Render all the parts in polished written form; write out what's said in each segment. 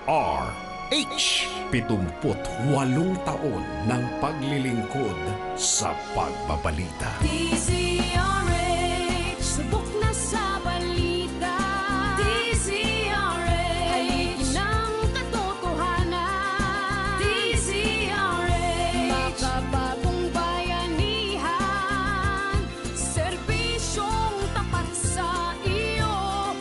DZRH. 78 taon ng paglilingkod sa pagbabalita. DZRH, subok na sa balita. DZRH, haligi ng katotohanan. DZRH, makabagong bayanihan, serbisyong tapat sa iyo.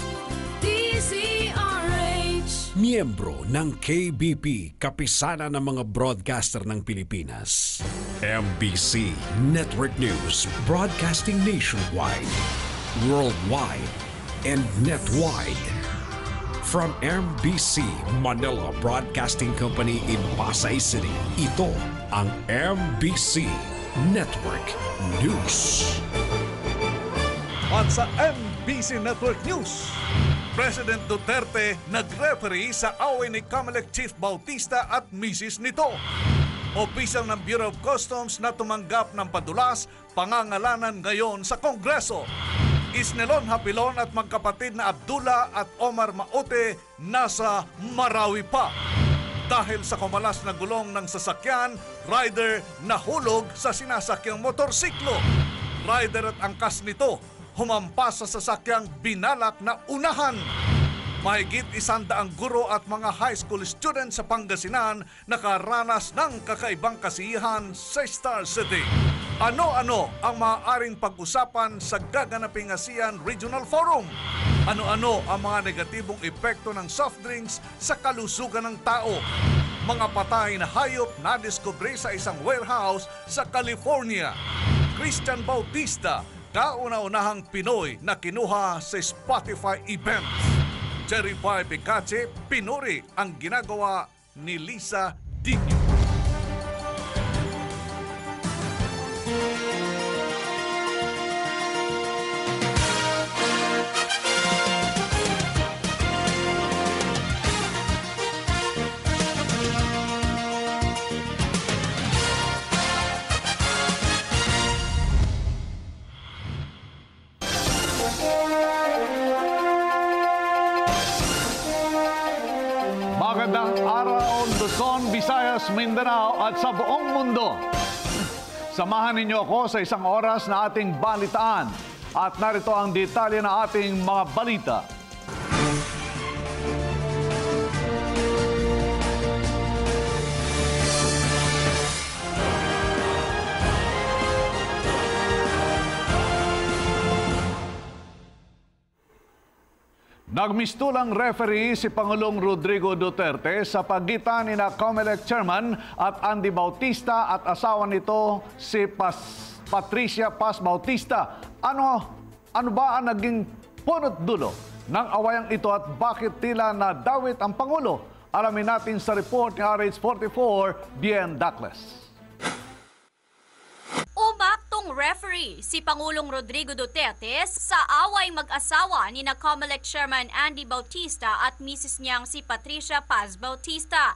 DZRH. Miyembro ng KBP, kapisanan ng mga broadcaster ng Pilipinas. MBC Network News, broadcasting nationwide, worldwide, and netwide. From MBC Manila Broadcasting Company in Pasay City, ito ang MBC Network News. At sa MBC Network News, President Duterte nag-referee sa away ni COMELEC Chief Bautista at misis nito. Opisyal ng Bureau of Customs na tumanggap ng padulas, pangangalanan ngayon sa Kongreso. Isnelon Hapilon at magkapatid na Abdullah at Omar Maute nasa Marawi pa. Dahil sa kumalas na gulong ng sasakyan, rider nahulog sa sinasakyang motorsiklo. Rider at angkas nito humampas sa sasakyang binalak na unahan. Mahigit 100 guro at mga high school students sa Pangasinan nakaranas ng kakaibang kasiyahan sa Star City. Ano-ano ang maaaring pag-usapan sa gaganaping ASEAN Regional Forum? Ano-ano ang mga negatibong epekto ng soft drinks sa kalusugan ng tao? Mga patay na hayop na diskubre sa isang warehouse sa California. Christian Bautista, kauna-unahang Pinoy na kinuha sa Spotify event. Cherry Pie Picache, pinuri ang ginagawa ni Lisa Digno. Magandang araw, Luzon, Visayas, Mindanao at sa buong mundo. Samahan ninyo ako sa isang oras na ating balitaan at narito ang detalye ng ating mga balita. Nagmistulang referee si Pangulong Rodrigo Duterte sa pagitan ni COMELEC Chairman at Andy Bautista at asawa nito si Patricia Paz Bautista. Ano ba ang naging punot dulo ng awayang ito at bakit tila nadawit ang Pangulo? Alamin natin sa report ni RH44, Bien Dacles. Umaktong referee si Pangulong Rodrigo Duterte sa away mag-asawa ni COMELEC Chairman Andy Bautista at misis niyang si Patricia Paz Bautista.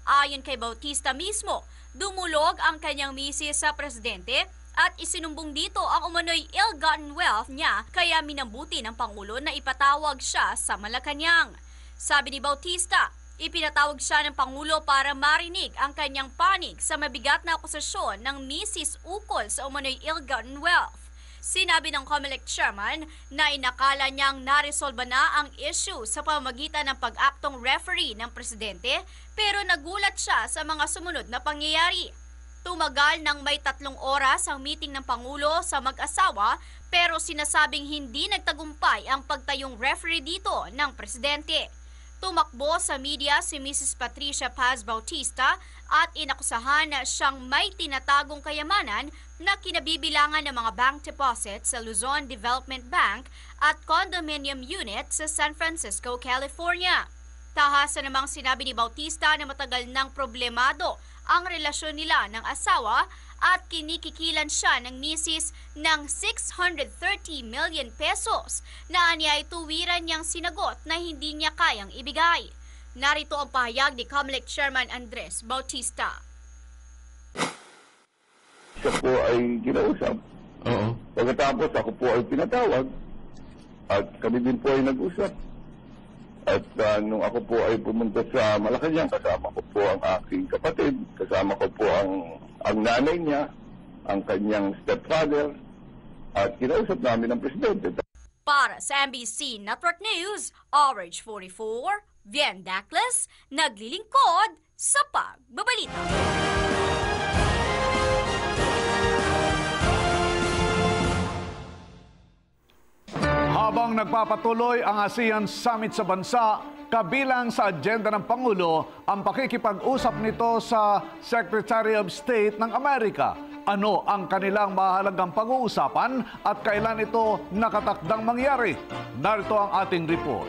Ayon kay Bautista mismo, dumulog ang kanyang misis sa presidente at isinumbong dito ang umano'y ill-gotten wealth niya kaya minambuti ng Pangulo na ipatawag siya sa Malacanang. Sabi ni Bautista, ipinatawag siya ng Pangulo para marinig ang kanyang panig sa mabigat na akusasyon ng misis ukol sa umano'y ill-gotten wealth. Sinabi ng COMELEC Chairman na inakala niyang naresolba na ang issue sa pamamagitan ng pag-aktong referee ng presidente pero nagulat siya sa mga sumunod na pangyayari. Tumagal ng may 3 oras ang meeting ng Pangulo sa mag-asawa pero sinasabing hindi nagtagumpay ang pagtayong referee dito ng presidente. Tumakbo sa media si Mrs. Patricia Paz Bautista at inakusahan na siyang may tinatagong kayamanan na kinabibilangan ng mga bank deposits sa Luzon Development Bank at condominium unit sa San Francisco, California. Tahasan namang sinabi ni Bautista na matagal nang problemado ang relasyon nila ng asawa at kinikikilan siya ng misis ng 630 million pesos na anya ay tuwiran niyang sinagot na hindi niya kayang ibigay. Narito ang pahayag ni COMELEC Chairman Andres Bautista. Siya po ay kinausap. Pagkatapos ako po ay pinatawag at kami din po ay nag-usap. At nung ako po ay pumunta sa Malacanang, kasama ko po ang aking kapatid, kasama ko po ang nanay niya, ang kanyang stepfather, at kinausap namin ang presidente. Para sa MBC Network News, Orange 44, Vien Dacles, naglilingkod sa pagbabalita. Habang nagpapatuloy ang ASEAN Summit sa bansa, kabilang sa agenda ng Pangulo ang pakikipag-usap nito sa Secretary of State ng Amerika. Ano ang kanilang mahalagang pag-uusapan at kailan ito nakatakdang mangyari? Narito ang ating report.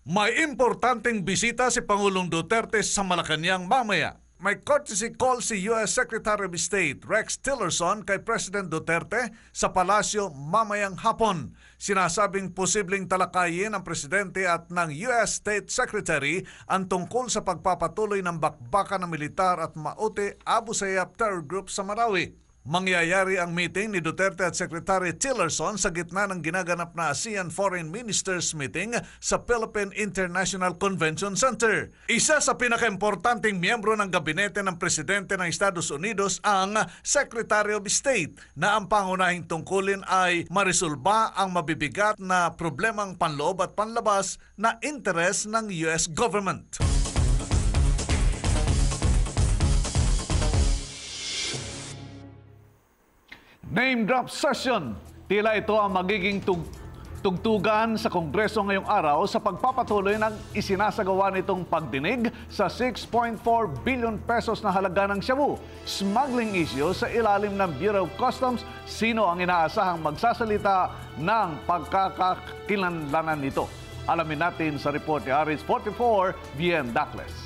May importanteng bisita si Pangulong Duterte sa Malacanang mamaya. May courtesy call si U.S. Secretary of State Rex Tillerson kay President Duterte sa palasyo mamayang hapon. Sinasabing posibleng talakayin ng Presidente at ng U.S. State Secretary ang tungkol sa pagpapatuloy ng bakbakan ng militar at Maute Abu Sayyaf terror group sa Marawi. Mangyayari ang meeting ni Duterte at Secretary Tillerson sa gitna ng ginaganap na ASEAN Foreign Ministers Meeting sa Philippine International Convention Center. Isa sa pinakaimportanteng miyembro ng gabinete ng Presidente ng Estados Unidos ang Secretary of State na ang pangunahing tungkulin ay marisolba ang mabibigat na problemang panloob at panlabas na interes ng US government. Name drop session. Tila ito ang magiging tugtugan sa Kongreso ngayong araw sa pagpapatuloy ng isinasagawa nitong pagdinig sa 6.4 billion pesos na halaga ng shabu. Smuggling issue sa ilalim ng Bureau of Customs. Sino ang inaasahang magsasalita ng pagkakakilanlanan nito? Alamin natin sa report ni Aris 44, Vien Dacles.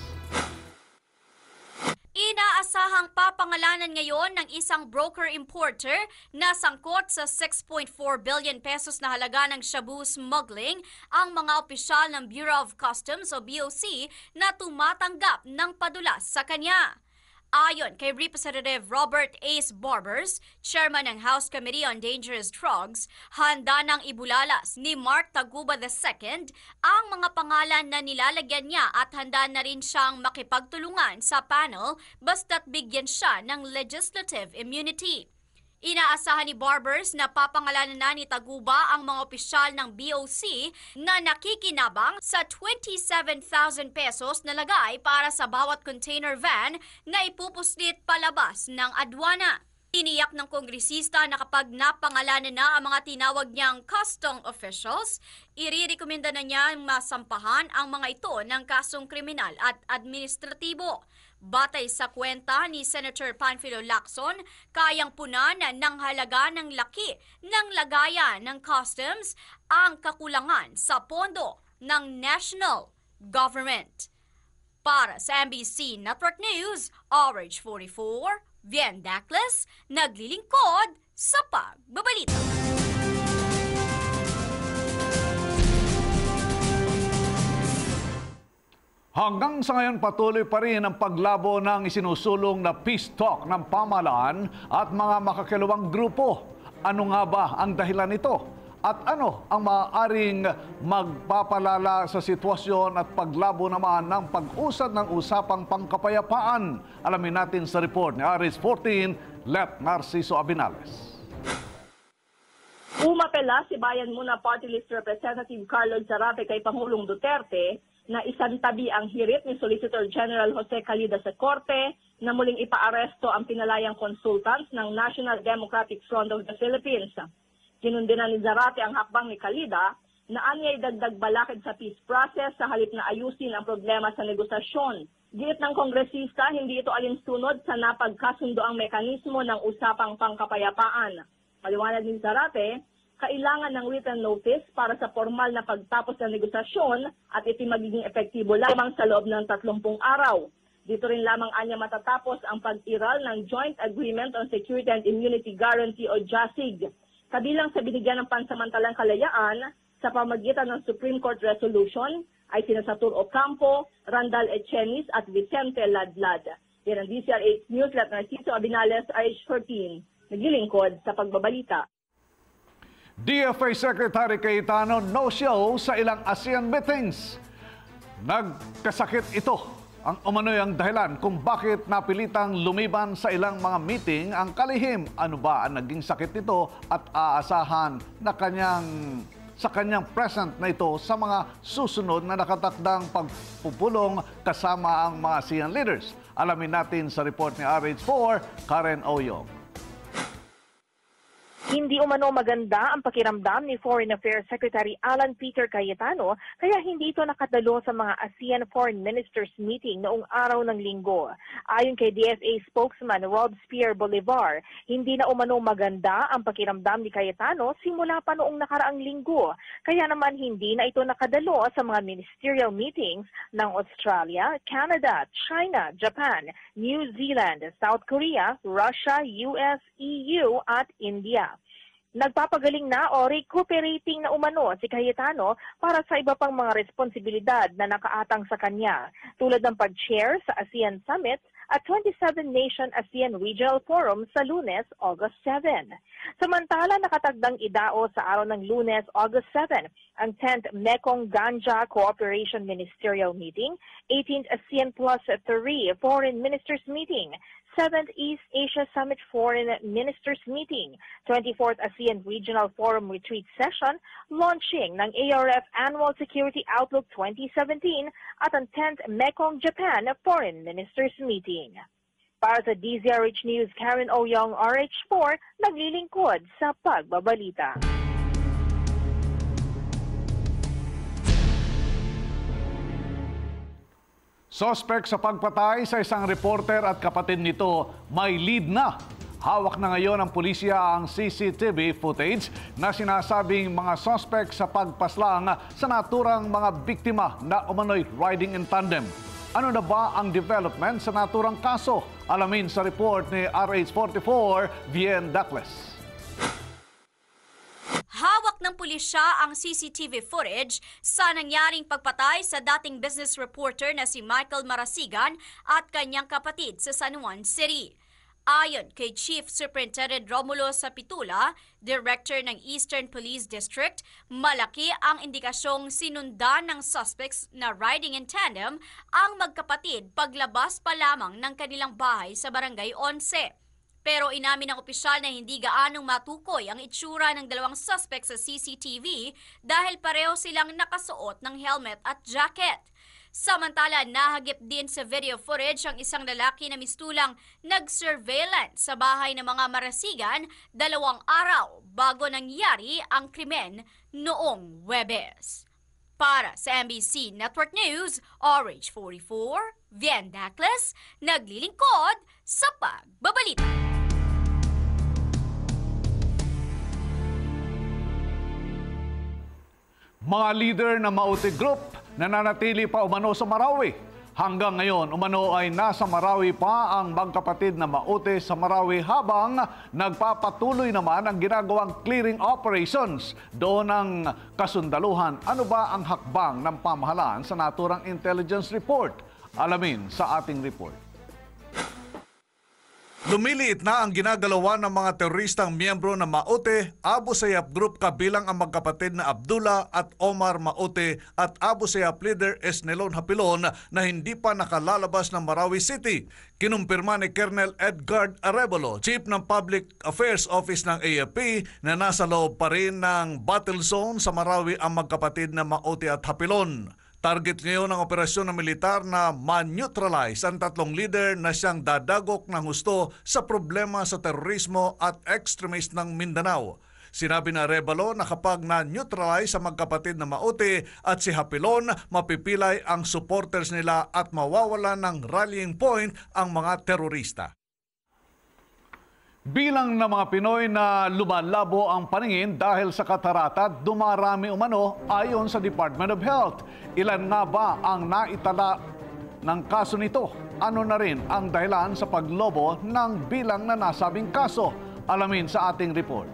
Inaasahang papangalanan ngayon ng isang broker-importer na sangkot sa 6.4 billion pesos na halaga ng shabu smuggling ang mga opisyal ng Bureau of Customs o BOC na tumatanggap ng padulas sa kanya. Ayon kay Representative Robert Ace Barbers, Chairman ng House Committee on Dangerous Drugs, handa nang ibulalas ni Mark Taguba II ang mga pangalan na nilalagyan niya at handa na rin siyang makipagtulungan sa panel basta't bigyan siya ng legislative immunity. Inaasahan ni Barbers na papangalanan na ni Taguba ang mga opisyal ng BOC na nakikinabang sa 27,000 pesos na lagay para sa bawat container van na ipupuslit palabas ng adwana. Tiniyak ng kongresista na kapag napangalanan na ang mga tinawag niyang custom officials, irirekomenda na niya masampahan ang mga ito ng kasong kriminal at administratibo. Batay sa kwenta ni Senator Panfilo Lacson, kayang punan ng halaga ng laki ng lagayan ng customs ang kakulangan sa pondo ng national government. Para sa MBC Network News, Orange 44, Vien Dacles, naglilingkod sa pagbabalita. Hanggang sa ngayon patuloy pa rin ang paglabo ng isinusulong na peace talk ng pamahalaan at mga makakilawang grupo. Ano nga ba ang dahilan nito? At ano ang maaaring magpapalala sa sitwasyon at paglabo naman ng pag-usad ng usapang pangkapayapaan? Alamin natin sa report ni Aris 14, Let Narciso Abinales. Umapela si Bayan Muna Party List Representative Carlo Zarape kay Pangulong Duterte na isantabi ang hirit ni Solicitor General Jose Calida sa Korte na muling ipaaresto ang pinalayang consultants ng National Democratic Front of the Philippines. Kinundin na ni Zarape ang hakbang ni Calida na anya'y dagdag balakid sa peace process sa halip na ayusin ang problema sa negosasyon. Giit ng kongresista, hindi ito alinsunod sa napagkasundoang mekanismo ng usapang pangkapayapaan. Paliwanag ni Zarape, kailangan ng written notice para sa formal na pagtapos ng negosasyon at ito magiging epektibo lamang sa loob ng 30 araw. Dito rin lamang anya matatapos ang pag-iral ng Joint Agreement on Security and Immunity Guarantee o JASIG. Kabilang sa binigyan ng pansamantalang kalayaan sa pamagitan ng Supreme Court Resolution ay sina Satur Ocampo, Randall Echenis at Vicente Ladlad. Yan ang DCR8 News, Let Narciso Abinales, RH14. Naglilingkod sa pagbabalita. DFA Secretary Cayetano no-show sa ilang ASEAN meetings. Nagkasakit ito ang umano'y ang dahilan kung bakit napilitang lumiban sa ilang mga meeting ang kalihim. Ano ba ang naging sakit nito at aasahan na sa kanyang present na ito sa mga susunod na nakatakdang pagpupulong kasama ang mga ASEAN leaders. Alamin natin sa report ni RH4, Karen Oyong. Hindi umano maganda ang pakiramdam ni Foreign Affairs Secretary Alan Peter Cayetano kaya hindi ito nakadalo sa mga ASEAN Foreign Ministers meeting noong araw ng Linggo. Ayon kay DFA spokesman Robespierre Bolivar, hindi na umano maganda ang pakiramdam ni Cayetano simula pa noong nakaraang Linggo. Kaya naman hindi na ito nakadalo sa mga ministerial meetings ng Australia, Canada, China, Japan, New Zealand, South Korea, Russia, US, EU at India. Nagpapagaling na o recuperating na umano si Cayetano para sa iba pang mga responsibilidad na nakaatang sa kanya, tulad ng pag-chair sa ASEAN Summit at 27-nation ASEAN Regional Forum sa Lunes, August 7. Samantala, nakatagdang idao sa araw ng Lunes, August 7, ang 10th Mekong Ganja Cooperation Ministerial Meeting, 18th ASEAN Plus 3 Foreign Ministers Meeting, 7th East Asia Summit Foreign Ministers Meeting, 24th ASEAN Regional Forum Retreat Session, launching ng ARF Annual Security Outlook 2017 at ang 10th Mekong Japan Foreign Ministers Meeting. Para sa DZRH News, Karen Oyong, RH4, naglilingkod sa pagbabalita. Suspect sa pagpatay sa isang reporter at kapatid nito may lead na. Hawak na ngayon ng pulisya ang CCTV footage na sinasabing mga suspect sa pagpaslang sa naturang mga biktima na umano'y riding in tandem. Ano na ba ang development sa naturang kaso? Alamin sa report ni RH44, Vien Dacles. Hawak ng pulisya ang CCTV footage sa nangyaring pagpatay sa dating business reporter na si Michael Marasigan at kanyang kapatid sa San Juan City. Ayon kay Chief Superintendent Romulo Sapitula, Director ng Eastern Police District, malaki ang indikasyong sinundan ng suspects na riding in tandem ang magkapatid paglabas pa lamang ng kanilang bahay sa Barangay 11. Pero inamin ng opisyal na hindi gaanong matukoy ang itsura ng dalawang suspect sa CCTV dahil pareho silang nakasuot ng helmet at jacket. Samantala, nahagip din sa video footage ang isang lalaki na mistulang nag-surveillance sa bahay ng mga Marasigan 2 araw bago nangyari ang krimen noong Huwebes. Para sa MBC Network News, RH44, Vien Dacles, naglilingkod sa pagbabalita. Mga leader ng Maute Group nananatili pa umano sa Marawi. Hanggang ngayon, umano ay nasa Marawi pa ang magkapatid na Maute sa Marawi habang nagpapatuloy naman ang ginagawang clearing operations. Doon ang kasundaluhan. Ano ba ang hakbang ng pamahalaan sa naturang intelligence report? Alamin sa ating report. Lumiliit na ang ginagalawa ng mga teroristang miyembro ng Maute, Abu Sayyaf Group kabilang ang magkapatid na Abdullah at Omar Maute at Abu Sayyaf leader Esnelon Hapilon na hindi pa nakalalabas ng Marawi City. Kinumpirma ni Colonel Edgar Arevalo, Chief ng Public Affairs Office ng AFP, na nasa loob pa rin ng battle zone sa Marawi ang magkapatid na Maute at Hapilon. Target ngayon ng operasyon ng militar na man-neutralize ang tatlong leader na siyang dadagok ng husto sa problema sa terorismo at extremist ng Mindanao. Sinabi na Arevalo na kapag na-neutralize ang magkapatid na Maute at si Hapilon, mapipilay ang supporters nila at mawawala ng rallying point ang mga terorista. Bilang ng mga Pinoy na lumalabo ang paningin dahil sa katarata, dumarami umano ayon sa Department of Health. Ilan nga ba ang naitala ng kaso nito? Ano na rin ang dahilan sa paglobo ng bilang na nasabing kaso? Alamin sa ating report.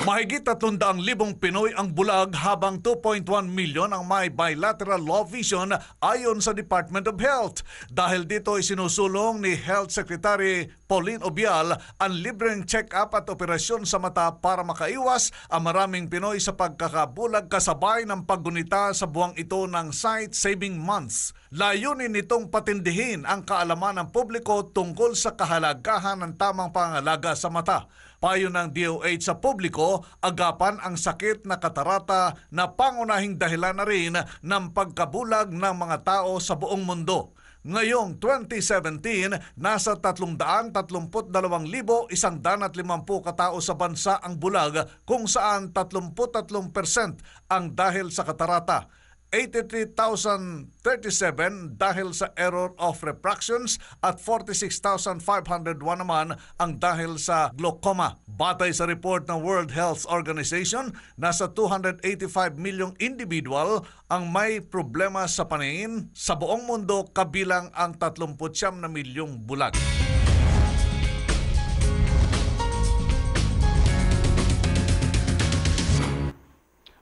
Mahigit 300,000 Pinoy ang bulag habang 2.1 milyon ang may bilateral low vision ayon sa Department of Health. Dahil dito isinusulong ni Health Secretary Pauline Obial ang libreng check-up at operasyon sa mata para makaiwas ang maraming Pinoy sa pagkakabulag kasabay ng paggunita sa buwang ito ng sight-saving months. Layunin nitong patindihin ang kaalaman ng publiko tungkol sa kahalagahan ng tamang pangalaga sa mata. Payo ng DOH sa publiko, agapan ang sakit na katarata na pangunahing dahilan na rin ng pagkabulag ng mga tao sa buong mundo. Ngayong 2017, nasa 332,150 katao sa bansa ang bulag kung saan 33% ang dahil sa katarata. 83,037 dahil sa error of refractions at 46,501 naman ang dahil sa glaucoma. Batay sa report ng World Health Organization, nasa 285 milyong individual ang may problema sa paningin sa buong mundo kabilang ang 39 na milyong bulag.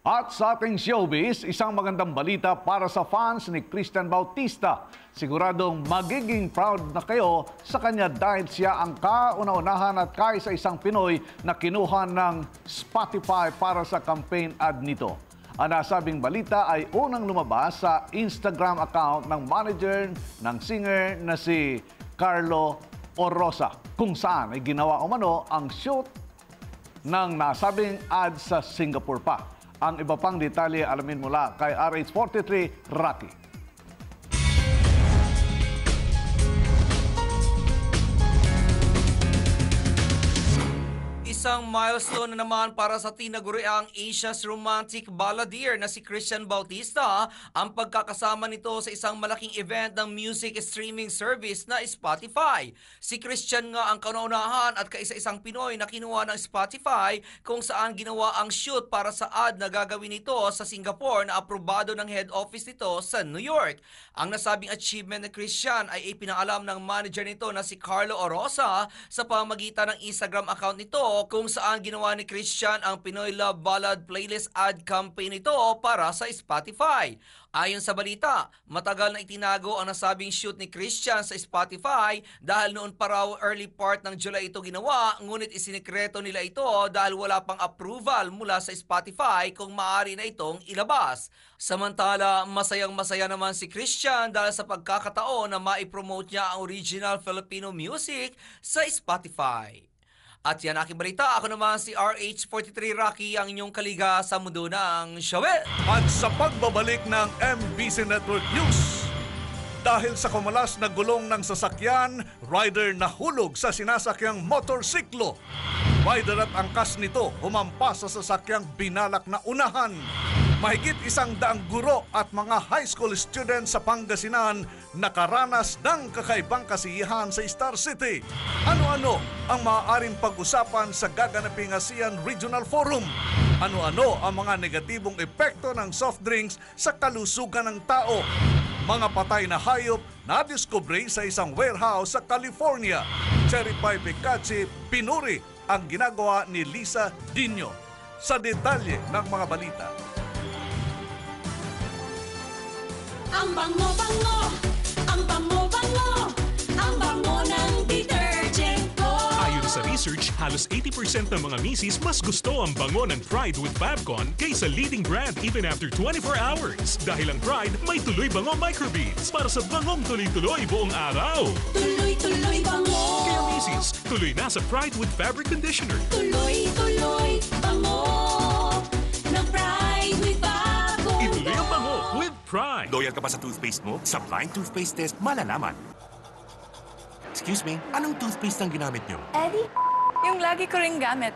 At sa ating showbiz, isang magandang balita para sa fans ni Christian Bautista. Siguradong magiging proud na kayo sa kanya dahil siya ang kauna-unahan at kaisa-isang Pinoy na kinuha ng Spotify para sa campaign ad nito. Ang nasabing balita ay unang lumabas sa Instagram account ng manager ng singer na si Carlo Orosa, kung saan ay ginawa umano ang shoot ng nasabing ad sa Singapore pa. Ang iba pang detalye alamin mula kay RH43 Rocky. Isang milestone na naman para sa tinaguriang Asia's romantic balladeer na si Christian Bautista ang pagkakasama nito sa isang malaking event ng music streaming service na Spotify. Si Christian nga ang kauna-unahan at kaisa-isang Pinoy na kinuha ng Spotify kung saan ginawa ang shoot para sa ad na gagawin nito sa Singapore na aprobado ng head office nito sa New York. Ang nasabing achievement ni Christian ay ipinaalam ng manager nito na si Carlo Orosa sa pamamagitan ng Instagram account nito kung saan ginawa ni Christian ang Pinoy Love Ballad playlist ad campaign nito para sa Spotify. Ayon sa balita, matagal na itinago ang nasabing shoot ni Christian sa Spotify dahil noon pa raw early part ng July ito ginawa, ngunit isinikreto nila ito dahil wala pang approval mula sa Spotify kung maaari na itong ilabas. Samantala, masayang-masaya naman si Christian dahil sa pagkakataon na maipromote niya ang original Filipino music sa Spotify. At yan aking balita. Ako naman si RH43 Rocky, ang inyong kaliga sa mundo ng showbiz. At sa pagbabalik ng MBC Network News, dahil sa kumalas na gulong ng sasakyan, rider nahulog sa sinasakyang motorsiklo. Rider at angkas nito humampas sa sasakyang binalak na unahan. Mahigit 100 guro at mga high school students sa Pangasinan nakaranas ng kakaibang kasiyahan sa Star City. Ano-ano ang maaaring pag-usapan sa gaganaping ASEAN Regional Forum? Ano-ano ang mga negatibong epekto ng soft drinks sa kalusugan ng tao? Mga patay na hayop na diskubre sa isang warehouse sa California. Cherry Pie Picachi, pinuri ang ginagawa ni Lisa Dino. Sa detalye ng mga balita. Ang bango-bango, ang bango-bango, ang bango ng detergent ko. Ayon sa research, halos 80% ng mga misis mas gusto ang bango ng Pride with Fabcon kaysa leading brand even after 24 hours. Dahil ang Pride may tuloy bango microbeads para sa bangong tuloy-tuloy buong araw. Tuloy-tuloy bango. Kaya misis, tuloy na sa Pride with Fabric Conditioner. Tuloy-tuloy bango ng Pride with Fabcon. Ituloy ang bango with Pride. Loyal ka ba sa toothpaste mo? Sa blind toothpaste test, malalaman. Excuse me, anong toothpaste ang ginamit nyo? Eddie, yung lagi ko ring gamit.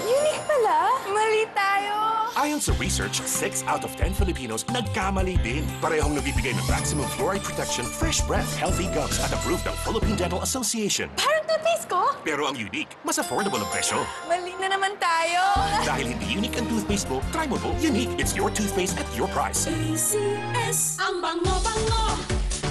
Unique pala. Mali tayo. Ayon sa research, 6 out of 10 Filipinos nagkamali din. Parehong nabibigay ng maximum fluoride protection, fresh breath, healthy gums at approved ng Philippine Dental Association. Parang toothpaste ko. Pero ang unique, mas affordable ang presyo. Mali na naman tayo. Dahil hindi unique ang toothpaste mo, try mo po. Unique, it's your toothpaste at your price. ACS. Ang bango-bango,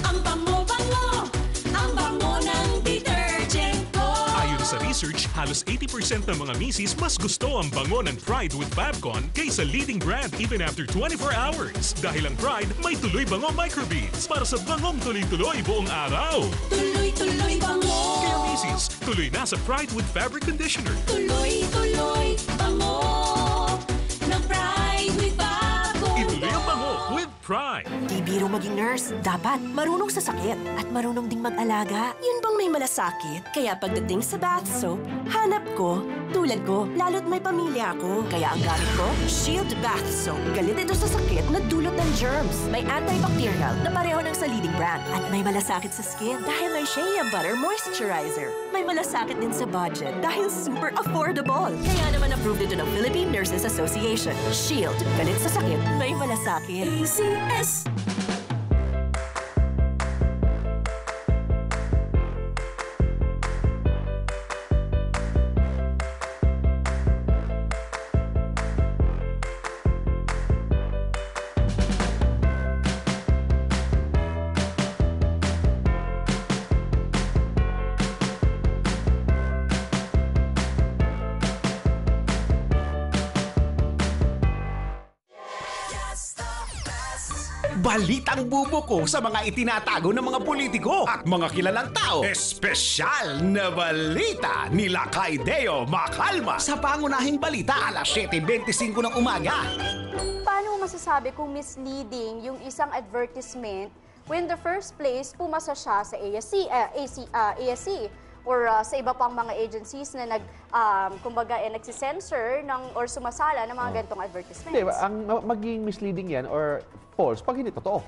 ang bango-bango, ang bango ng detergent ko. Ayon sa research, halos 80% ng mga misis mas gusto ang bango ng Pride with Fabcon kaysa leading brand even after 24 hours. Dahil ang Pride may tuloy bango microbeads para sa bangong tuloy-tuloy buong araw. Tuloy-tuloy bango. Kaya misis, tuloy na sa Pride with Fabric Conditioner. Tuloy-tuloy bango ng Pride with Bago. Ituloy ang bango with Pride. Di biro maging nurse, dapat marunong sa sakit at marunong ding mag-alaga. Yun bang may malasakit? Kaya pagdating sa bath soap, hanap ko, tulad ko, lalo't may pamilya ako. Kaya ang gamit ko, Shield Bath Soap. Galit ito sa sakit na dulot ng germs. May antibacterial na pareho ng sa leading brand. At may malasakit sa skin dahil may Shea Butter Moisturizer. May malasakit din sa budget dahil super affordable. Kaya naman approved ito ng Philippine Nurses Association. Shield. Galit sa sakit, may malasakit. ACS. Balitang bubuko sa mga itinatago ng mga politiko at mga kilalang tao. Espesyal na balita ni Lakay Deo Makalma sa pangunahing balita alas 7:25 ng umaga. Paano mo masasabi kung misleading yung isang advertisement when the first place pumasa siya sa ASC or sa iba pang mga agencies na nagsisensor or sumasala ng mga ganitong advertisements? Hindi, ang maging misleading yan or false pag hindi totoo.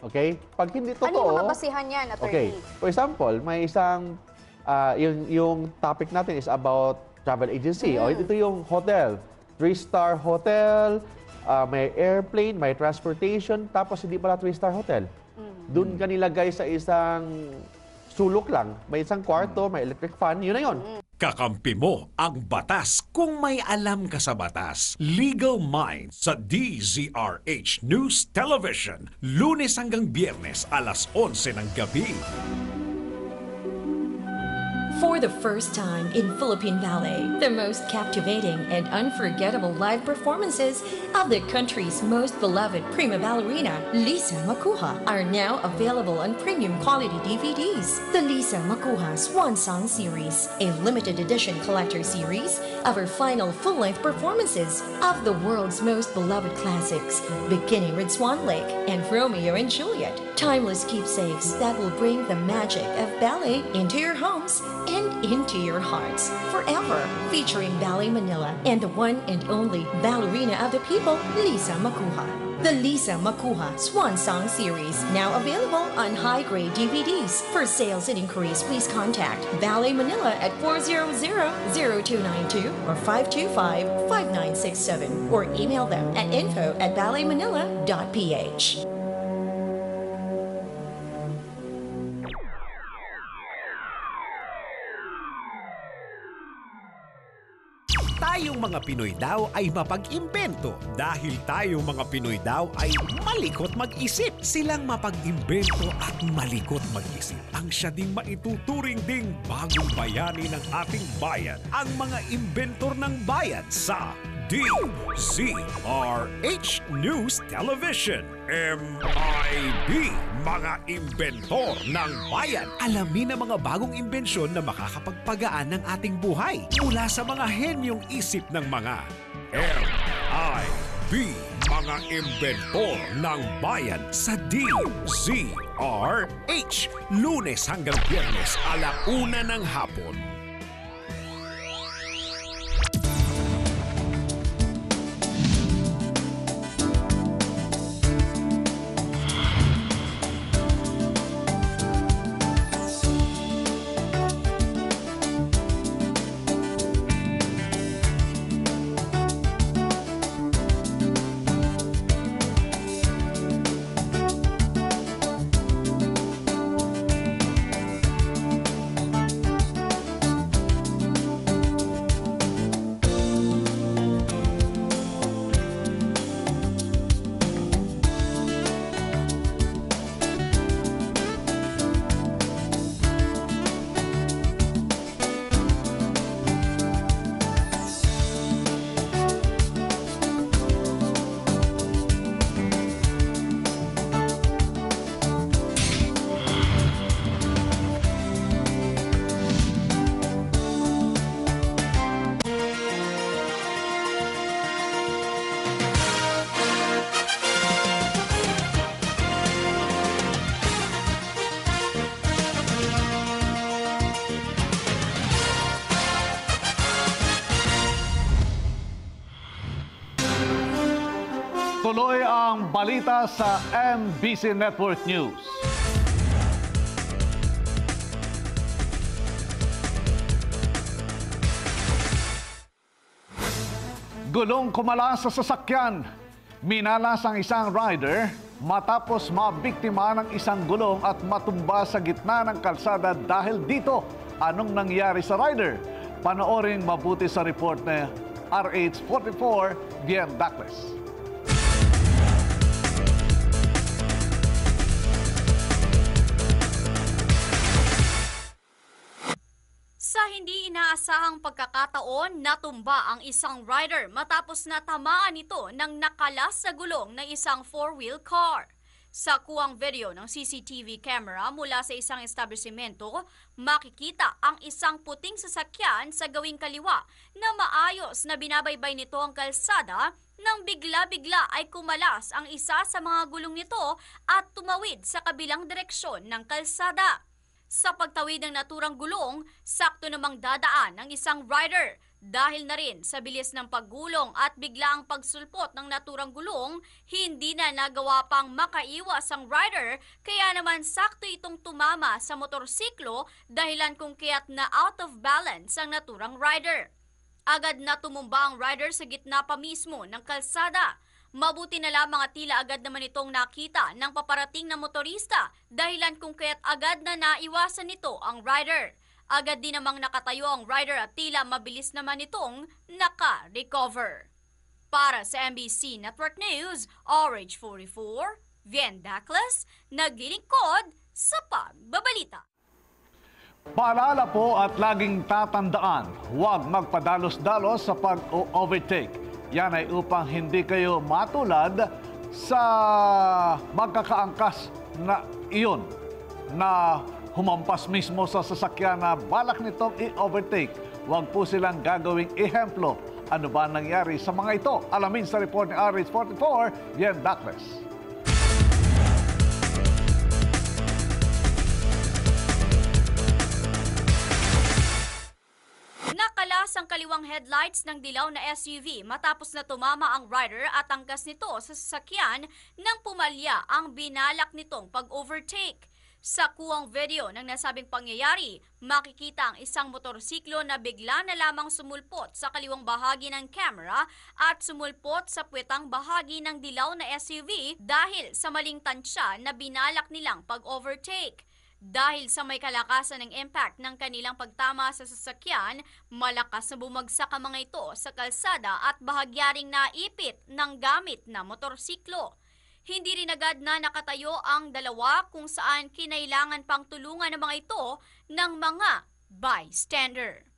Okay? Pag hindi totoo... Ano yung mga basihan yan, attorney? Okay. For example, may isang... yung topic natin is about travel agency. O, ito yung hotel. 3-star hotel, may airplane, may transportation, tapos hindi pala 3-star hotel. Doon ka nilagay sa isang sulok lang. May isang kwarto, may electric fan, yun na yun. Kakampi mo ang batas kung may alam ka sa batas. Legal Minds sa DZRH News Television. Lunes hanggang Biyernes alas 11 ng gabi. For the first time in Philippine Ballet, the most captivating and unforgettable live performances of the country's most beloved prima ballerina, Lisa Makuha, are now available on premium quality DVDs. The Lisa Makuha Swan Song Series, a limited edition collector series of her final full-length performances of the world's most beloved classics, beginning with Swan Lake and Romeo and Juliet. Timeless keepsakes that will bring the magic of ballet into your homes and into your hearts forever. Featuring Ballet Manila and the one and only ballerina of the people, Lisa Makuha. The Lisa Makuha Swan Song Series, now available on high-grade DVDs. For sales and inquiries, please contact Ballet Manila at 400-0292 or 525-5967 or email them at info@balletmanila.ph. Tayong mga Pinoy daw ay mapag-imbento dahil tayong mga Pinoy daw ay malikot mag-isip. Silang mapag-imbento at malikot mag-isip ang siya ding maituturing ding bagong bayani ng ating bayan. Ang mga inventor ng bayan sa DZRH News Television. MIB, mga inventor ng bayan. Alamin ang mga bagong imbensyon na makakapagpagaan ng ating buhay mula sa mga henyong isip ng mga MIB, mga inventor ng bayan sa DZRH. Lunes hanggang Biyernes, 1:00 ng hapon. Tuloy ang balita sa MBC Network News. Gulong kumala sa sasakyan. Minalas ang isang rider matapos mabiktima ng isang gulong at matumba sa gitna ng kalsada dahil dito. Anong nangyari sa rider? Panoorin mabuti sa report na RH44 Bien Dacles. Sa hindi inaasahang pagkakataon, natumba ang isang rider matapos natamaan ito ng nakalas sa gulong ng isang four-wheel car. Sa kuwang video ng CCTV camera mula sa isang establishmento, makikita ang isang puting sasakyan sa gawing kaliwa na maayos na binabaybay nito ang kalsada nang bigla-bigla ay kumalas ang isa sa mga gulong nito at tumawid sa kabilang direksyon ng kalsada. Sa pagtawid ng naturang gulong, sakto namang dadaan ang isang rider. Dahil na rin sa bilis ng paggulong at biglaang pagsulpot ng naturang gulong, hindi na nagawa pang makaiwas ang rider, kaya naman sakto itong tumama sa motorsiklo dahilan kung kaya't na out of balance ang naturang rider. Agad na tumumba ang rider sa gitna pa mismo ng kalsada. Mabuti na lamang at tila agad naman itong nakita ng paparating na motorista dahilan kung kaya't agad na naiwasan nito ang rider. Agad din namang nakatayo ang rider at tila mabilis naman itong naka-recover. Para sa MBC Network News, RH44, Bien Dacles, naglilingkod sa pagbabalita. Paalala po at laging tatandaan, huwag magpadalos-dalos sa pag-overtake. Yan ay upang hindi kayo matulad sa magkakaangkas na iyon na humampas mismo sa sasakyan na balak nitong i-overtake. Huwag po silang gagawing ehemplo. Ano ba nangyari sa mga ito? Alamin sa report ni RH44, Bien Dacles. Nakalas ang kaliwang headlights ng dilaw na SUV matapos na tumama ang rider at angkas nito sa sasakyan nang pumalya ang binalak nitong pag-overtake. Sa kuwang video ng nasabing pangyayari, makikita ang isang motorsiklo na bigla na lamang sumulpot sa kaliwang bahagi ng camera at sumulpot sa puwetang bahagi ng dilaw na SUV dahil sa maling tansya na binalak nilang pag-overtake. Dahil sa may kalakasan ng impact ng kanilang pagtama sa sasakyan, malakas na bumagsak ang mga ito sa kalsada at bahagyaring naipit ng gamit na motorsiklo. Hindi rin agad na nakatayo ang dalawa kung saan kinailangan pang tulungan ng mga ito ng mga bystander.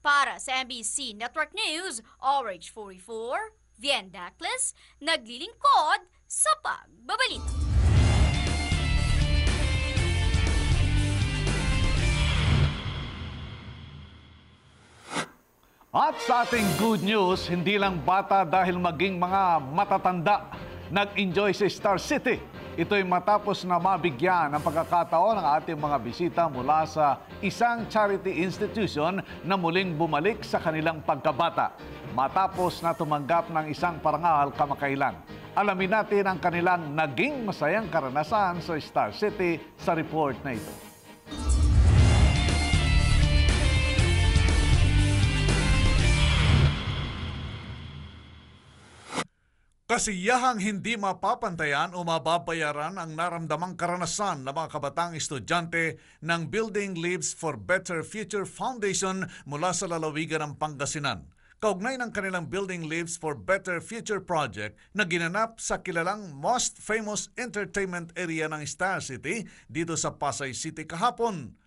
Para sa MBC Network News, RH44, Bien Dacles, naglilingkod sa pagbabalita. At sa ating good news, hindi lang bata dahil maging mga matatanda nag-enjoy sa Star City. Ito'y matapos na mabigyan ng pagkakataon ng ating mga bisita mula sa isang charity institution na muling bumalik sa kanilang pagkabata. Matapos na tumanggap ng isang parangal kamakailan. Alamin natin ang kanilang naging masayang karanasan sa Star City sa report na ito. Kasiyahang hindi mapapantayan o mababayaran ang naramdamang karanasan ng mga kabatang estudyante ng Building Lives for Better Future Foundation mula sa lalawigan ng Pangasinan. Kaugnay ng kanilang Building Lives for Better Future project na ginanap sa kilalang most famous entertainment area ng Star City dito sa Pasay City kahapon.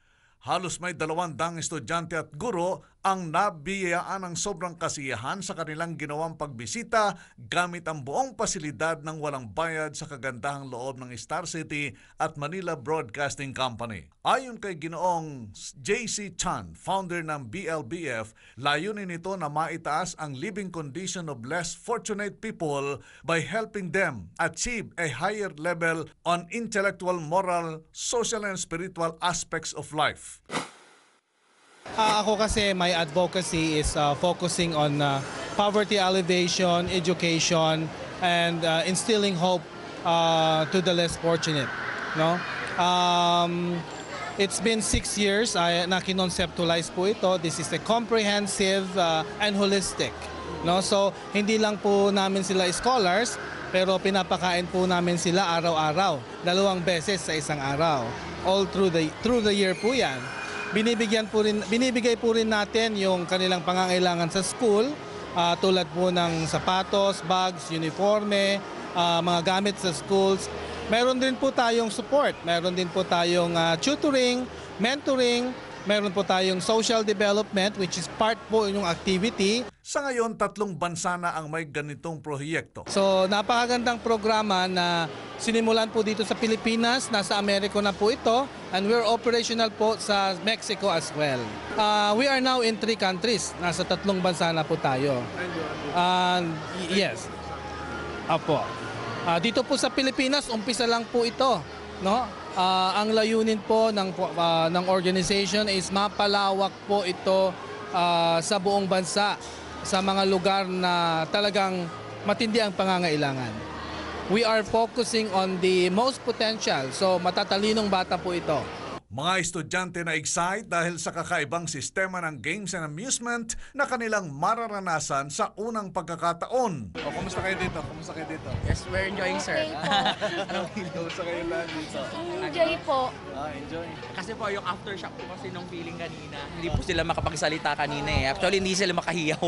Halos may 200 estudyante at guro ang nabiyayaan ng sobrang kasiyahan sa kanilang ginawang pagbisita gamit ang buong pasilidad ng walang bayad sa kagandahang loob ng Star City at Manila Broadcasting Company. Ayon kay Ginoong J.C. Chan, founder ng BLBF, layunin nito na maitaas ang living condition of less fortunate people by helping them achieve a higher level on intellectual, moral, social, and spiritual aspects of life. Ako kasi my advocacy is focusing on poverty alleviation, education, and instilling hope to the less fortunate. No? It's been 6 years na kinonceptualize po ito. This is a comprehensive and holistic. No? So, hindi lang po namin sila scholars, pero pinapakain po namin sila araw-araw. 2 beses sa isang araw. All through the year po yan. Binibigay po rin natin yung kanilang pangangailangan sa school, tulad po ng sapatos, bags, uniforme, mga gamit sa schools. Meron din po tayong support, meron din po tayong tutoring, mentoring, meron po tayong social development which is part po yung activity. Sa ngayon, 3 bansa na ang may ganitong proyekto. So napakagandang programa na sinimulan po dito sa Pilipinas, nasa Amerika na po ito, and we're operational po sa Mexico as well. We are now in 3 countries, nasa 3 bansa na po tayo. Yes. Apo. Dito po sa Pilipinas, umpisa lang po ito, no? Ang layunin po ng organization is mapalawak po ito sa buong bansa, sa mga lugar na talagang matindi ang pangangailangan. We are focusing on the most potential, so matatalinong bata po ito. Mga estudyante na excite dahil sa kakaibang sistema ng games and amusement na kanilang mararanasan sa unang pagkakataon. Kumusta kayo dito? Kumusta kayo dito? Yes, we're enjoying, sir. Kumusta kayo lahat dito? Enjoy po. Enjoy. Kasi po, yung aftershock po kasi nung feeling kanina, hindi po sila makapagsalita kanina eh. Actually, hindi sila makahiyaw.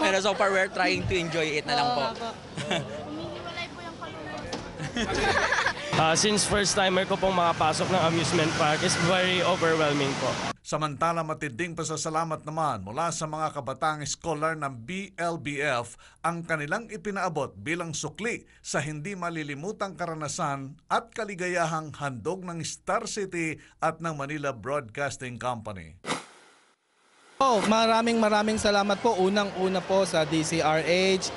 Pero so far, we're trying to enjoy it na lang po. Since first timer ko pong makapasok ng amusement park is very overwhelming po. Samantala, matinding pasasalamat naman mula sa mga kabataang scholar ng BLBF ang kanilang ipinaabot bilang sukli sa hindi malilimutang karanasan at kaligayahang handog ng Star City at ng Manila Broadcasting Company. Maraming salamat po. Unang-una po sa DCRH,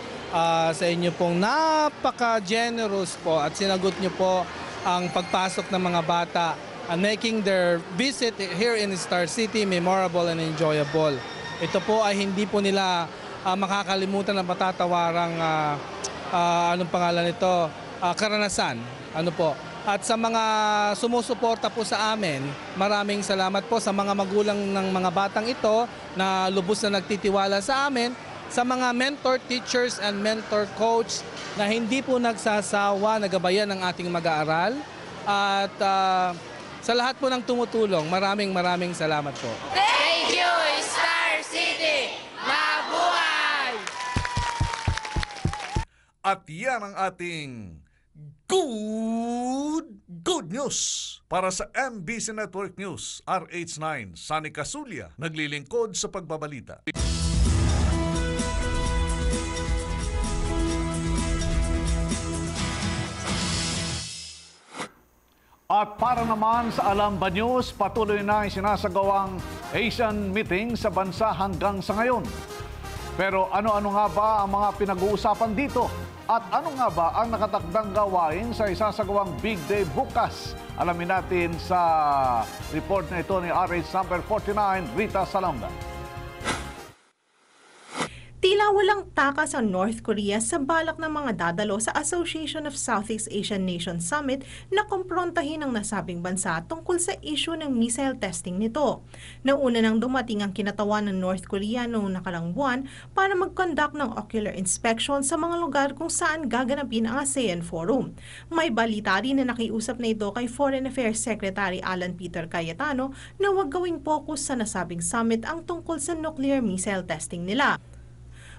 sa inyo pong napaka-generous po at sinagot nyo po ang pagpasok ng mga bata and making their visit here in Star City memorable and enjoyable. Ito po ay hindi po nila makakalimutan ng matatawarang karanasan. At sa mga sumusuporta po sa amin, maraming salamat po sa mga magulang ng mga batang ito na lubos na nagtitiwala sa amin, sa mga mentor teachers and mentor coach na hindi po nagsasawa na gabayan ng ating mag-aaral, at sa lahat po ng tumutulong, maraming salamat po. Thank you, Star City! Mabuhay! At yan ang ating good news. Para sa MBC Network News, RH9, Sunny Casulia, naglilingkod sa pagbabalita. At para naman sa Alamba News, patuloy na sinasagawang Asian meeting sa bansa hanggang sa ngayon. Pero ano-ano nga ba ang mga pinag-uusapan dito? At ano nga ba ang nakatakdang gawain sa isasagawang Big Day bukas? Alamin natin sa report na ito ni RH number 49, Rita Salonga. Tila walang takas ang North Korea sa balak ng mga dadalo sa Association of Southeast Asian Nations Summit na kumprontahin ang nasabing bansa tungkol sa issue ng missile testing nito. Nauna nang dumating ang kinatawan ng North Korea noong nakalang buwan para mag-conduct ng ocular inspection sa mga lugar kung saan gaganapin ang ASEAN Forum. May balita rin na nakiusap na ito kay Foreign Affairs Secretary Alan Peter Cayetano na huwag gawing focus sa nasabing summit ang tungkol sa nuclear missile testing nila.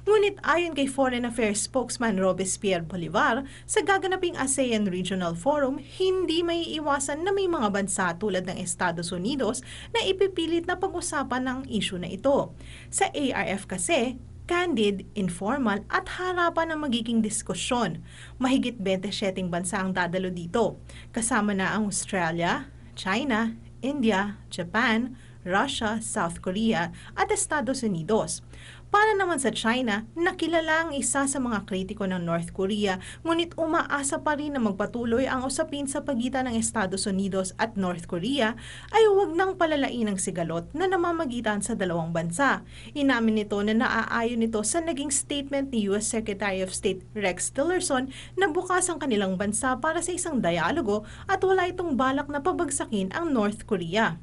Ngunit ayon kay Foreign Affairs spokesman Robespierre Bolivar, sa gaganaping ASEAN Regional Forum, hindi may iwasan na may mga bansa tulad ng Estados Unidos na ipipilit na pag-usapan ang issue na ito. Sa ARF kasi, candid, informal at harapan ng magiging diskusyon. Mahigit 27 bansa ang dadalo dito. Kasama na ang Australia, China, India, Japan, Russia, South Korea at Estados Unidos. Para naman sa China, nakilala ang isa sa mga kritiko ng North Korea, ngunit umaasa pa rin na magpatuloy ang usapin sa pagitan ng Estados Unidos at North Korea ay huwag nang palalain ang sigalot na namamagitan sa dalawang bansa. Inamin nito na naaayon nito sa naging statement ni U.S. Secretary of State Rex Tillerson na bukas ang kanilang bansa para sa isang dialogo at wala itong balak na pabagsakin ang North Korea.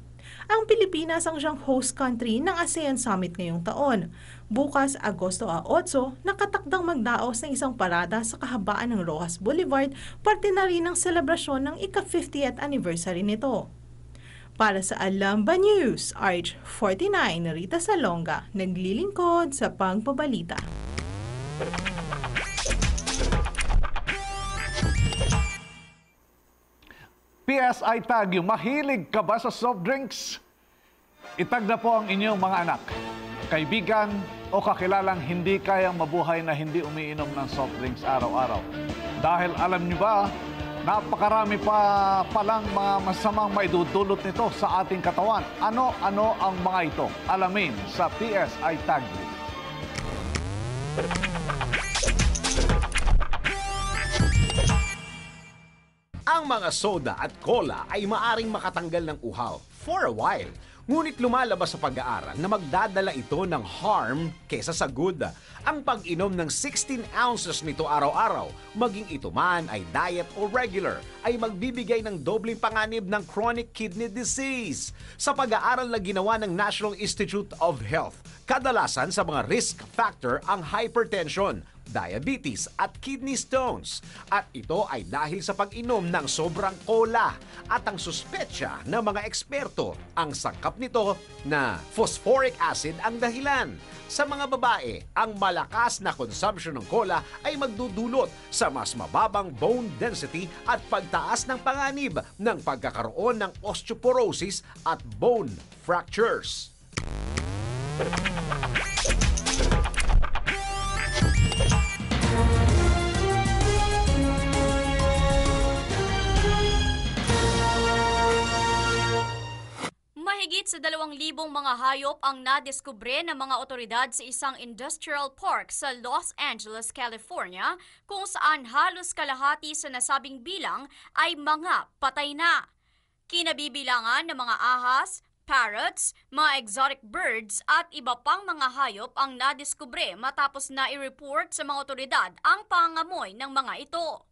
Ang Pilipinas ang siyang host country ng ASEAN Summit ngayong taon. Bukas, Agosto 8, nakatakdang magdaos ng isang parada sa kahabaan ng Rojas Boulevard, parte na rin ng selebrasyon ng ika-50th anniversary nito. Para sa Alamba News, RH49, Rita Salonga, naglilingkod sa pagbabalita. PSI Tag, mahilig ka ba sa soft drinks? Itag na po ang inyong mga anak, kaibigan o kakilalang hindi kayang mabuhay na hindi umiinom ng soft drinks araw-araw. Dahil alam niyo ba, napakarami palang mga masamang maidudulot nito sa ating katawan. Ano-ano ang mga ito? Alamin sa PSI Tag. Ang mga soda at cola ay maaring makatanggal ng uhaw for a while. Ngunit lumalabas sa pag-aaral na magdadala ito ng harm kesa sa good. Ang pag-inom ng 16 ounces nito araw-araw, maging ito man ay diet o regular, ay magbibigay ng dobleng panganib ng chronic kidney disease. Sa pag-aaral na ginawa ng National Institute of Health, kadalasan sa mga risk factor ang hypertension, diabetes at kidney stones. At ito ay dahil sa pag-inom ng sobrang cola. At ang suspetsya ng mga eksperto, ang sangkap nito na phosphoric acid ang dahilan. Sa mga babae, ang malakas na consumption ng cola ay magdudulot sa mas mababang bone density at pagtaas ng panganib ng pagkakaroon ng osteoporosis at bone fractures. Mahigit sa 2,000 mga hayop ang nadiskubre ng mga otoridad sa isang industrial park sa Los Angeles, California, kung saan halos kalahati sa nasabing bilang ay mga patay na. Kinabibilangan ng mga ahas, parrots, mga exotic birds at iba pang mga hayop ang nadiskubre matapos na i-report sa mga otoridad ang pangamoy ng mga ito.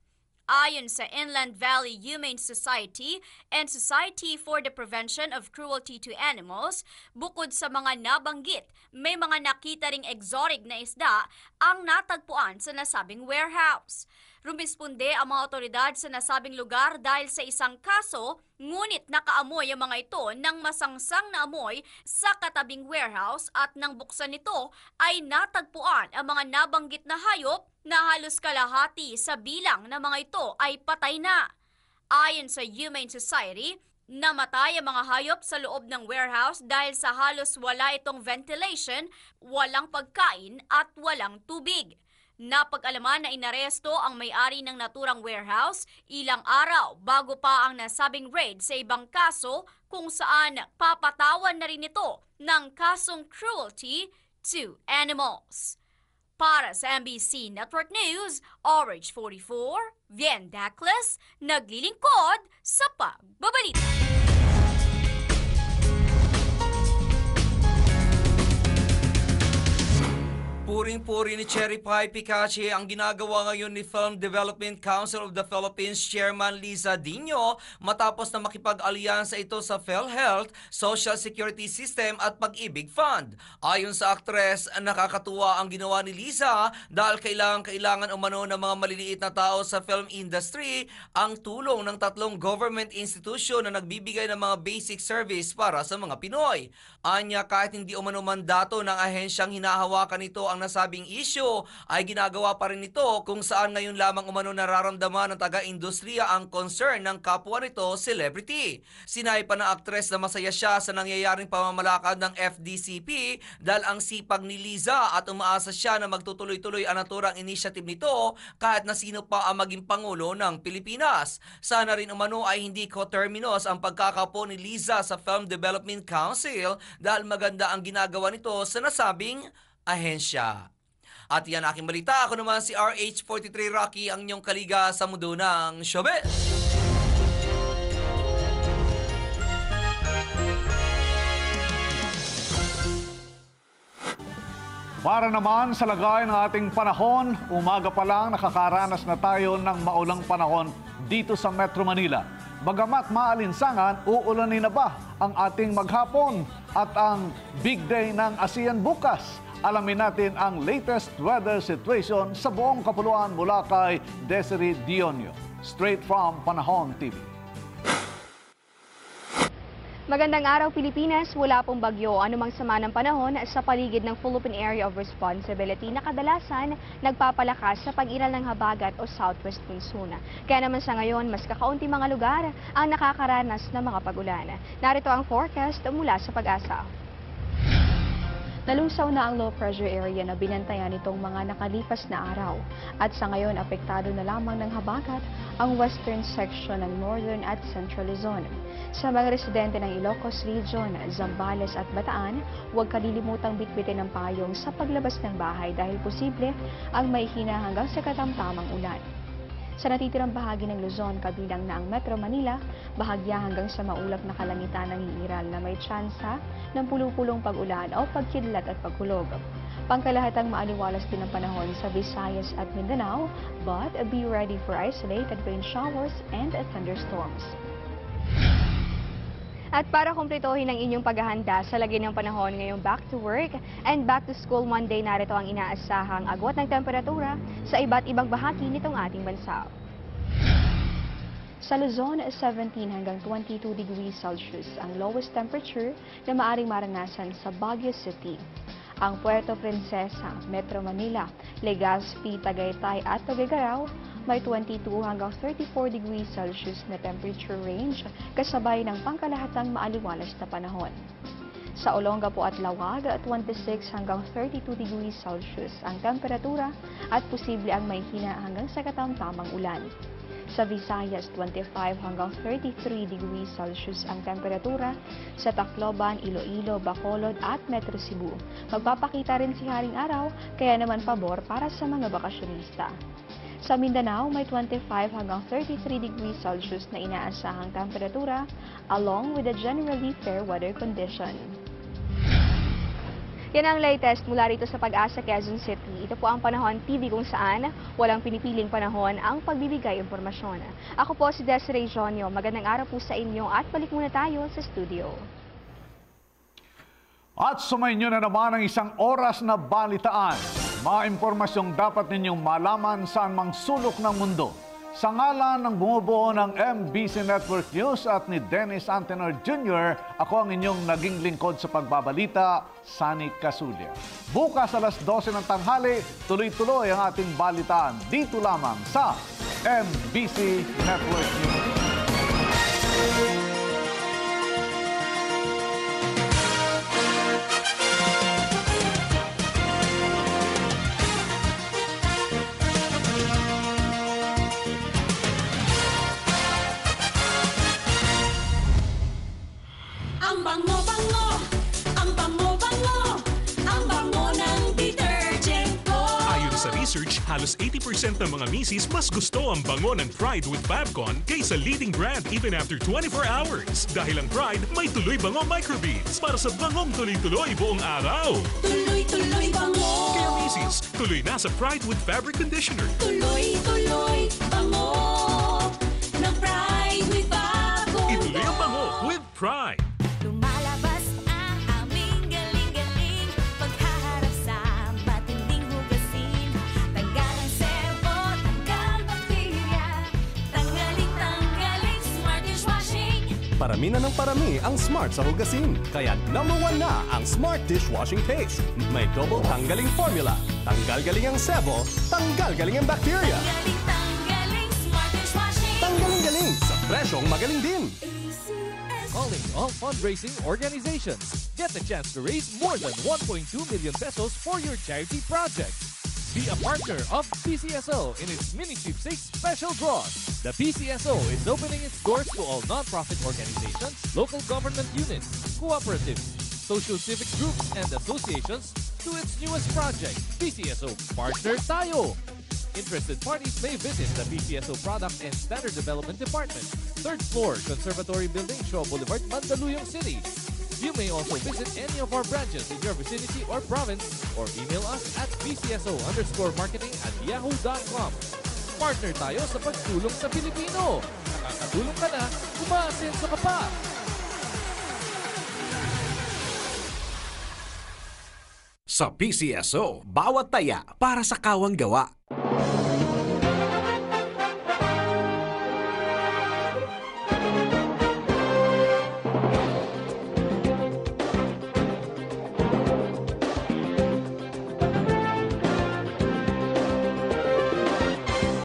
Ayon sa Inland Valley Humane Society and Society for the Prevention of Cruelty to Animals, bukod sa mga nabanggit, may mga nakita ring exotic na isda ang natagpuan sa nasabing warehouse. Rumisponde ang mga otoridad sa nasabing lugar dahil sa isang kaso, ngunit nakaamoy ang mga ito ng masangsang na amoy sa katabing warehouse at nang buksan nito ay natagpuan ang mga nabanggit na hayop na halos kalahati sa bilang ng mga ito ay patay na. Ayon sa Humane Society, namatay ang mga hayop sa loob ng warehouse dahil sa halos wala itong ventilation, walang pagkain at walang tubig. Napag-alaman na inaresto ang may-ari ng naturang warehouse ilang araw bago pa ang nasabing raid sa ibang kaso kung saan papatawan na rin ito ng kasong cruelty to animals. Para sa MBC Network News, RH44, Vien Dacles, naglilingkod sa pagbabalita. Puring-puri ni Cherry Pie Picache ang ginagawa ngayon ni Film Development Council of the Philippines Chairman Liza Dino matapos na makipag-alyansa ito sa PhilHealth, Social Security System at Pag-ibig Fund. Ayon sa aktres, nakakatuwa ang ginawa ni Liza dahil kailangan umano ng mga maliliit na tao sa film industry ang tulong ng 3 government institution na nagbibigay ng mga basic service para sa mga Pinoy. Anya, kahit hindi umano mandato ng ahensyang hinahawakan nito ang nasabing issue, ay ginagawa pa rin nito kung saan ngayon lamang umano nararamdaman ng taga-industriya ang concern ng kapwa nito celebrity. Sinabi pa ng aktres na masaya siya sa nangyayaring pamamalakad ng FDCP dahil ang sipag ni Liza at umaasa siya na magtutuloy-tuloy ang naturang initiative nito kahit na sino pa ang maging Pangulo ng Pilipinas. Sana rin umano ay hindi coterminous ang pagkakapo ni Liza sa Film Development Council dahil maganda ang ginagawa nito sa nasabing ahensya. At yan aking balita. Ako naman si RH43 Rocky, ang inyong kaliga sa mundo ng showbiz. Para naman sa lagay ng ating panahon, umaga pa lang nakakaranas na tayo ng maulang panahon dito sa Metro Manila. Bagamat maalinsangan, uulanin na ba ang ating maghapon at ang big day ng ASEAN bukas? Alamin natin ang latest weather situation sa buong kapuluan mula kay Desiree Dionio. Straight from Panahon TV. Magandang araw Pilipinas, wala pong bagyo anumang sama ng panahon sa paligid ng Philippine Area of Responsibility na kadalasan nagpapalakas sa pag-iral ng habagat o southwest monsoon. Kaya naman sa ngayon, mas kakaunti mga lugar ang nakakaranas ng mga pag-ulan. Narito ang forecast mula sa Pag-asa. Nalusaw na ang low pressure area na binantayan nitong mga nakalipas na araw at sa ngayon apektado na lamang ng habagat ang western section ng northern at central Luzon. Sa mga residente ng Ilocos Region, Zambales at Bataan, huwag kalilimutang bitbitin ng payong sa paglabas ng bahay dahil posible ang may hina hanggang sa katamtamang ulan. Sa natitirang bahagi ng Luzon, kabilang na ang Metro Manila, bahagya hanggang sa maulap na kalangitan ng iiral na may tsansa ng pulupulong pag-ulan o pagkidlat at pagkulog. Pangkalahatang maaliwalas din ang panahon sa Visayas at Mindanao, but be ready for isolated rain showers and thunderstorms. At para kumpletohin ang inyong paghahanda sa lagay ng panahon ngayong back to work and back to school Monday, narito ang inaasahang agwat ng temperatura sa iba't ibang bahagi nitong ating bansa. Sa Luzon, 17 hanggang 22 degrees Celsius ang lowest temperature na maaring maranasan sa Baguio City. Ang Puerto Princesa, Metro Manila, Legazpi, Tagaytay at Tuguegarao may 22 hanggang 34 degrees Celsius na temperature range kasabay ng pangkalahatang maaliwalas na panahon. Sa Olongapo at Lawag, 26 hanggang 32 degrees Celsius ang temperatura at posible ang may hina hanggang sa katamtamang ulan. Sa Visayas, 25 hanggang 33 degrees Celsius ang temperatura. Sa Tacloban, Iloilo, Bacolod at Metro Cebu, magpapakita rin si Haring Araw, kaya naman pabor para sa mga bakasyonista. Sa Mindanao, may 25 hanggang 33 degrees Celsius na inaasahang temperatura along with a generally fair weather condition. Yan ang latest mula rito sa Pag-asa, Quezon City. Ito po ang Panahon TV kung saan walang pinipiling panahon ang pagbibigay impormasyon. Ako po si Desiree Dionio. Magandang araw po sa inyo at balik muna tayo sa studio. At sumainyo na naman ang isang oras na balitaan. Mga impormasyong dapat ninyong malaman saan mang sulok ng mundo. Sa ngalan ng bumubuo ng MBC Network News at ni Dennis Antenor Jr., ako ang inyong naging lingkod sa pagbabalita, Sunny Casulia. Bukas alas 12 ng tanghali, tuloy-tuloy ang ating balitaan dito lamang sa MBC Network News. Halos 80% ng mga misis mas gusto ang bango ng Pride with Fabcon kaysa leading brand even after 24 hours. Dahil ang Pride may tuloy bango microbeads para sa bangong tuloy-tuloy buong araw. Tuloy-tuloy bango. Kaya misis, tuloy na sa Pride with Fabric Conditioner. Tuloy-tuloy bango ng Pride with Fabcon. Ituloy ang bango with Pride. Lumalabas ang aming galing-galing paghaharap sa matinding hugasin. Tanggal ang sebo, tanggal bakterya, tanggaling Smart Dishwashing. Parami na ng parami ang Smart sa hugasin. Kaya #1 na ang Smart Dishwashing Paste. May double tanggaling formula. Tanggal galing ang sebo, tanggal galing ang bakterya. Tanggaling Smart Dishwashing. Tanggaling galing sa presyong magaling din. Calling all fundraising organizations. Get the chance to raise more than 1.2 million pesos for your charity project. Be a partner of PCSO in its mini sweepstakes special draws. The PCSO is opening its doors to all non-profit organizations, local government units, cooperatives, social civic groups, and associations to its newest project, PCSO Partner Tayo. Interested parties may visit the PCSO Product and Standard Development Department, 3rd floor, Conservatory Building, Shaw Boulevard, Mandaluyong City. You may also visit any of our branches in your vicinity or province or email us at bcso_marketing@yahoo.com. Partner tayo sa pagtulong sa Pilipino. Nakakatulong ka na, umaasenso ka pa. Sa PCSO, bawat taya para sa kawang gawa.